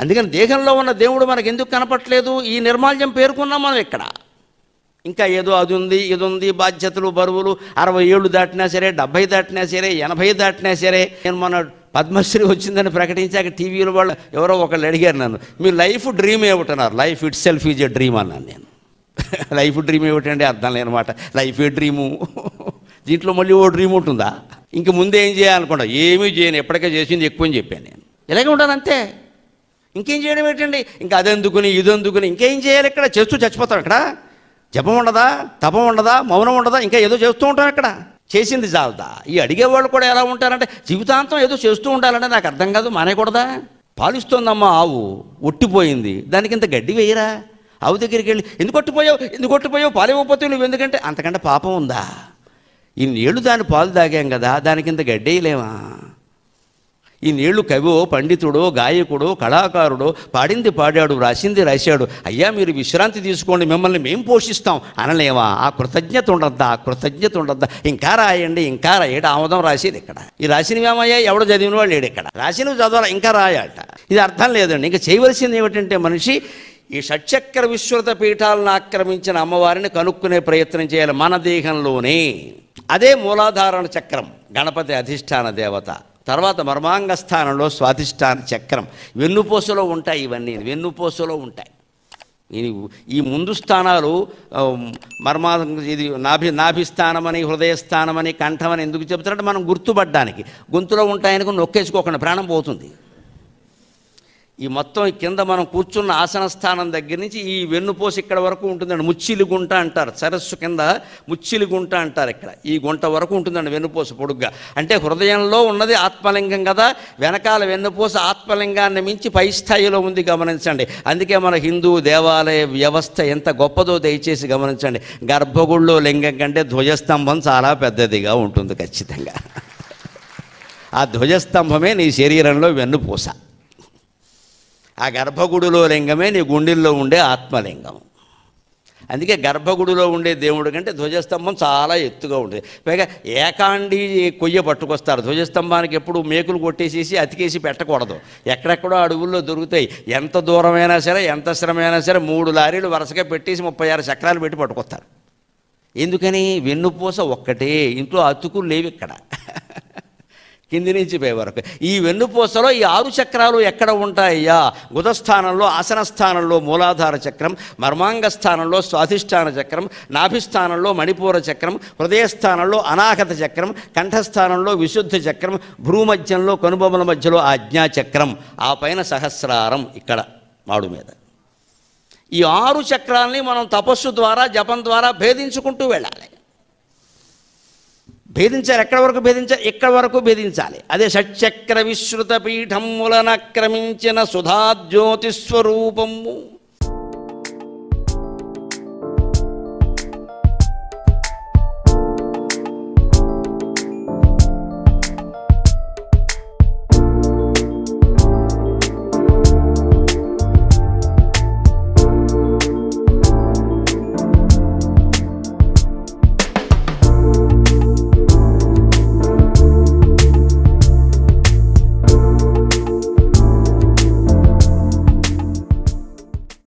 అందుకని దేహంలో ఉన్న దేవుడు మనకు ఎందుకు కనపట్లేదు? ఈ నిర్మాల్యం పేర్కొన్నాం మనం ఇక్కడ. ఇంకా ఏదో అది ఉంది, ఇది ఉంది, బాధ్యతలు, బరువులు, 60 ఏళ్ళు దాటినా సరే, 70 దాటినా సరే, 80 దాటినా సరే. నేను మన పద్మశ్రీ వచ్చిందని ప్రకటించాక టీవీలో వాళ్ళు ఎవరో ఒకళ్ళు అడిగారు నన్ను, మీ లైఫ్ డ్రీమ్ ఏమిటన్నారు. Life itself is a dream అన్నాను నేను. లైఫ్ డ్రీమ్ ఏమిటండి? అర్థం లేనమాట. లైఫ్ ఏ డ్రీము, దీంట్లో మళ్ళీ ఓ డ్రీమ్ ఉంటుందా? ఇంక ముందే ఏం చేయాలనుకుంటా? ఏమీ చేయను, ఎప్పటికే చేసింది ఎక్కువ అని చెప్పాను నేను. ఇలాగే ఉంటాను అంతే. ఇంకేం చేయడం ఏంటండి? ఇంకా అదెందుకుని ఇదెందుకుని ఇంకేం చేయాలి? ఇక్కడ చేస్తూ చచ్చిపోతాం. ఇక్కడ జపం ఉండదా, తపం ఉండదా, మౌనం ఉండదా? ఇంకా ఏదో చేస్తూ ఉంటాం. ఇక్కడ చేసింది చాలదా? ఈ అడిగేవాళ్ళు కూడా ఎలా ఉంటారంటే జీవితాంతం ఏదో చేస్తూ ఉండాలంటే నాకు అర్థం కాదు, మానేకూడదా? పాలిస్తోందమ్మా ఆవు, ఒట్టిపోయింది, దానికి ఇంత గడ్డి వేయరా? ఆవు దగ్గరికి వెళ్ళి ఎందుకు కొట్టిపోయావు పాలు ఇవ్వకపోతే నువ్వు ఎందుకంటే అంతకంటే పాపం ఉందా? ఈ నీళ్లు దాని పాలు తాగాం కదా, దానికి ఇంత గడ్డేయలేమా? ఈ నీళ్లు కవో, పండితుడో, గాయకుడో, కళాకారుడో పాడింది పాడాడు, రాసింది రాశాడు, అయ్యా మీరు విశ్రాంతి తీసుకోండి, మిమ్మల్ని మేము పోషిస్తాం అనలేమా? ఆ కృతజ్ఞత ఉండద్దా? ఇంకా రాయండి, ఇంకా రాయడు. ఆమోదం రాసేది ఇక్కడ. ఈ రాసినవేమయ్యా ఎవడో చదివిన వాళ్ళు లేడు ఇక్కడ. రాసినవి చదవాలి, ఇంకా రాయాలట. ఇది అర్థం లేదండి. ఇంకా చేయవలసింది ఏమిటంటే మనిషి ఈ షట్చక్ర విశ్రుత పీఠాలను ఆక్రమించిన అమ్మవారిని కనుక్కునే ప్రయత్నం చేయాలి మన దేహంలోనే. అదే మూలాధారణ చక్రం, గణపతి అధిష్టాన దేవత. తర్వాత మర్మాంగ స్థానంలో స్వాధిష్టాన చక్రం. వెన్నుపూసలో ఉంటాయి, ఇవన్నీ వెన్నుపూసలో ఉంటాయి. ఈ ముందు స్థానాలు ఇది నాభిస్థానమని, హృదయస్థానమని, కంఠమని ఎందుకు చెబుతారంటే మనం గుర్తుపడ్డానికి. గొంతులో ఉంటాయని నొక్కేసుకోకుండా ప్రాణం పోతుంది. ఈ మొత్తం కింద మనం కూర్చున్న ఆసన స్థానం దగ్గర నుంచి ఈ వెన్నుపోసి ఇక్కడ వరకు ఉంటుందండి. ముచ్చిలి గుంట అంటారు, సరస్సు కింద ముచ్చిలి గుంట అంటారు. ఇక్కడ ఈ గుంట వరకు ఉంటుందండి వెన్నుపోసు పొడుగ్గా. అంటే హృదయంలో ఉన్నది ఆత్మలింగం కదా, వెనకాల వెన్నుపోస ఆత్మలింగాన్ని మించి పై స్థాయిలో ఉంది, గమనించండి. అందుకే మన హిందూ దేవాలయ వ్యవస్థ ఎంత గొప్పదో దయచేసి గమనించండి. గర్భగుడిలో లింగం కంటే ధ్వజస్తంభం చాలా పెద్దదిగా ఉంటుంది ఖచ్చితంగా. ఆ ధ్వజస్తంభమే నీ శరీరంలో వెన్నుపూస. ఆ గర్భగుడిలో లింగమే నీ గుండెల్లో ఉండే ఆత్మలింగం. అందుకే గర్భగుడిలో ఉండే దేవుడి కంటే ధ్వజస్తంభం చాలా ఎత్తుగా ఉంటుంది. పైగా ఏకాండి కొయ్య పట్టుకొస్తారు. ధ్వజస్తంభానికి ఎప్పుడు మేకులు కొట్టేసేసి అతికేసి పెట్టకూడదు. ఎక్కడెక్కడో అడవుల్లో దొరుకుతాయి. ఎంత దూరమైనా సరే, ఎంత శ్రమైనా సరే 3 లారీలు వరుసగా పెట్టేసి 36 చక్రాలు పెట్టి పట్టుకొస్తారు. ఎందుకని? వెన్నుపూస ఒక్కటే, ఇంట్లో అతుకులు లేవు ఇక్కడ కింది నుంచి పై వరకు. ఈ వెన్నుపూసలో ఈ 6 చక్రాలు ఎక్కడ ఉంటాయ్యా? గుదస్థానంలో, ఆసన స్థానంలో మూలాధార చక్రం, మర్మాంగ స్థానంలో స్వాధిష్టాన చక్రం, నాభిస్థానంలో మణిపూర చక్రం, హృదయస్థానంలో అనాహత చక్రం, కంఠస్థానంలో విశుద్ధ చక్రం, భ్రూమధ్యంలో కనుబొమ్మల మధ్యలో ఆజ్ఞాచక్రం, ఆ పైన సహస్రారం ఇక్కడ మాడు మీద. ఈ 6 చక్రాలని మనం తపస్సు ద్వారా, జపం ద్వారా భేదించుకుంటూ వెళ్ళాలి. భేదించాలి. ఎక్కడ వరకు భేదించాలి? ఇక్కడ వరకు భేదించాలి. అదే షట్చక్ర విశ్రుత పీఠములనక్రమించిన సుధాజ్యోతిస్వరూపము.